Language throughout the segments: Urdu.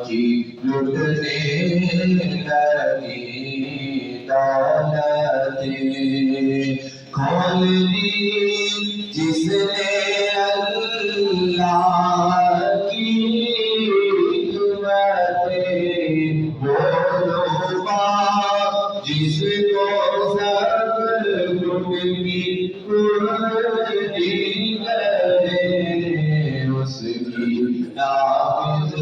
کی لٹنے لگی دولتیں کھول دی جس نے اللہ کی حکمتیں وہ لوبا جس کو سب لٹ کی اڑتی کرے اس کی نافذ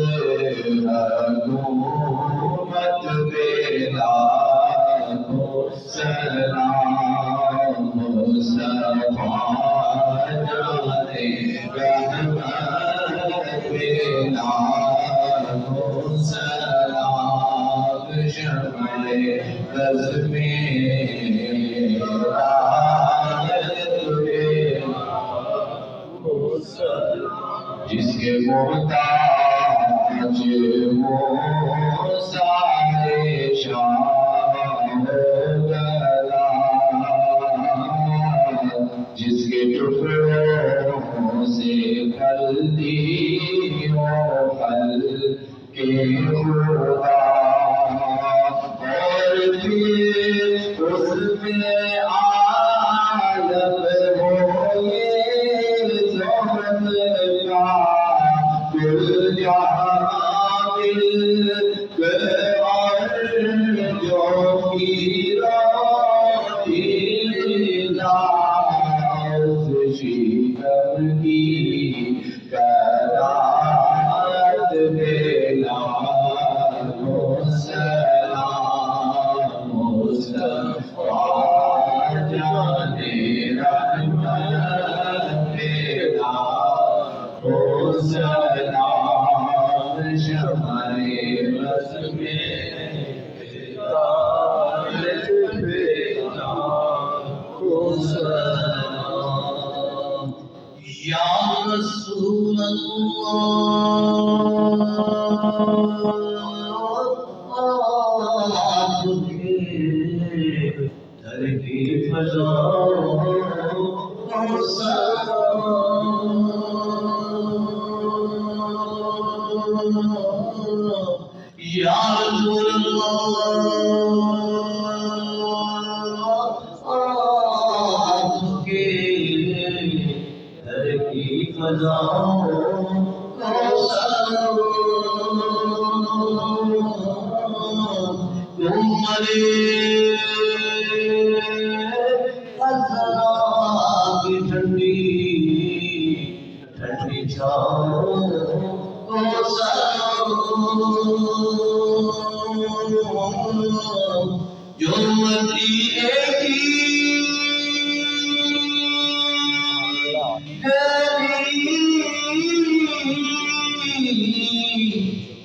حکومت پہ لاکھوں سلام مصطفیٰ جانے رحمت پہ لاکھوں سلام شمع رز میں جس کے محتاج وہ سارے شام گلا جس کے ٹکڑوں سے پھلتی ہو پھل کے خدا اور پھر اس میں عالم ہو یہ زہد کا کل جہاں مل گئے اور جو کی روٹی لاس شکر کی کرات بیلا سلام مصطفیٰ جانے رحمت بیلا سلام شمع رز میں ہدایت بیلا سلام یا رسول اللہ آپ کے در کی فضا یا رسول اللہ آپ کے در کی فضا تم مرے فضا کی ٹھنڈی ٹھنڈی چھاؤں جو مدینے کی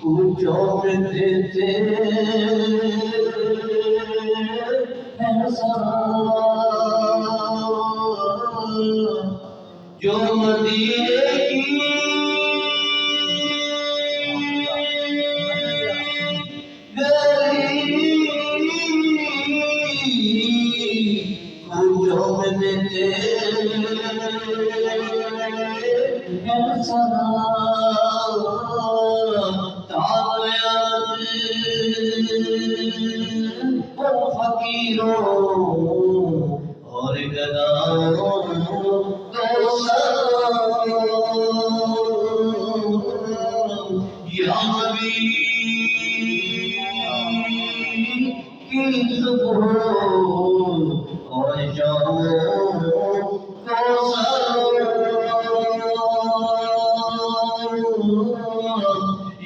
کوچوں میں دیتے ہیں سلام جو مدینے کی کوچوں میں دیتے ہیں سلام تابعات او فقیروں اور گداؤں کو سلام یا حبیب کی صبح اور شام کو سلام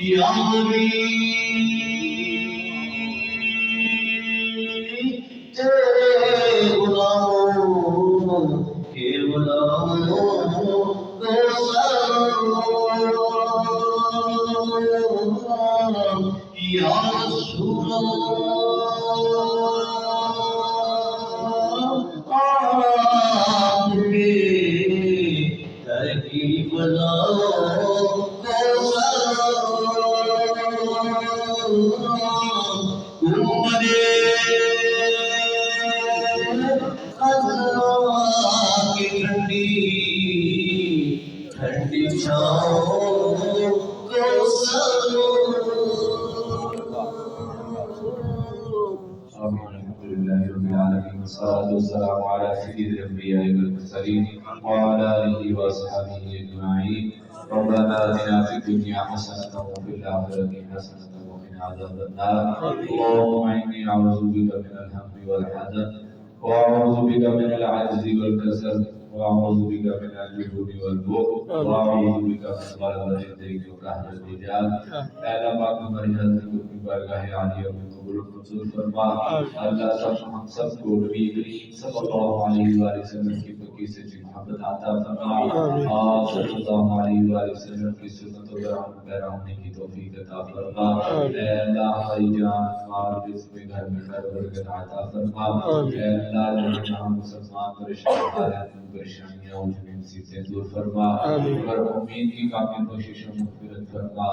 یا حبیب تیرے غلاموں کے غلاموں کو سلام یا رسول اللہ آپ کے در کی فضا ٹھنڈی چھاؤں کو سلام والصلاة والسلام على سيد الأنبياء والمرسلين وعلى آله وأصحابه أجمعين. ربنا آتنا في الدنيا حسنة وفي الآخرة حسنة وقنا عذاب النار. اللهم إني أعوذ بك من الهم والحزن وأعوذ بك من العجز والكسل وأعوذ بك من الجبن والبخل وأعوذ بك من غلبة الدين وقهر الرجال. اے اللہ پاک ہماری حضرت کی بارگاہ عالیہ میں قبول و منظور فرما. اللہ ہم سب کو نبی کریم صلی اللہ علیہ وآلہ وسلم کی پکی سے محبت عطا فرما. آپ صلی اللہ علیہ وآلہ وسلم کی سنت و پیرا ہونے کی توفیق عطا فرما. اے اللہ ہماری جان مال رزق میں گھر میں خیر و برکت عطا فرما. اے اللہ جہاں مسلمان پریشان ہیں پریشانیاں اور مصیبتیں دور فرما. اور امید کی کامل کوششوں میں مغفرت فرما.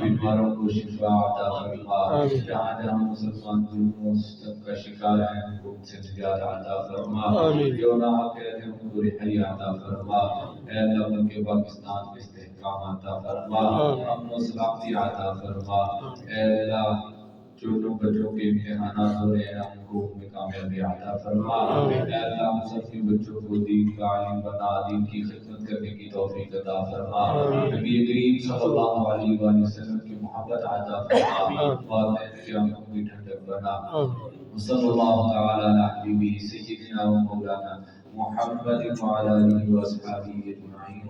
بیماروں کو شفا عطا فرما. جہاں جہاں مسلمان ظلم و ستم کا شکار ہیں ان کو ان سے نجات عطا فرما. جو ناحق ہیں ان کو رہائی عطا فرما. اے اللہ ان کے پاکستان میں استحکام عطا فرما. امن و سلامتی عطا فرما. اے اللہ جو لوگ بچوں کے امتحانات ہو رہے ہیں ان کو ان میں کامیابی عطا فرما. اے اللہ ہم سب کے بچوں کو دین کا عالم بنا دین کی خدمت کرنے کی توفیق عطا فرما. نبی کریم صلی اللہ علیہ وآلہ وسلم کی محبت عطا فرما. بعد میں قیامت کی ٹھنڈک بنا. صلی اللہ تعالی علی حبیبہ سیدنا و مولانا محمد وعلی آلہ و اصحابہ اجمعین.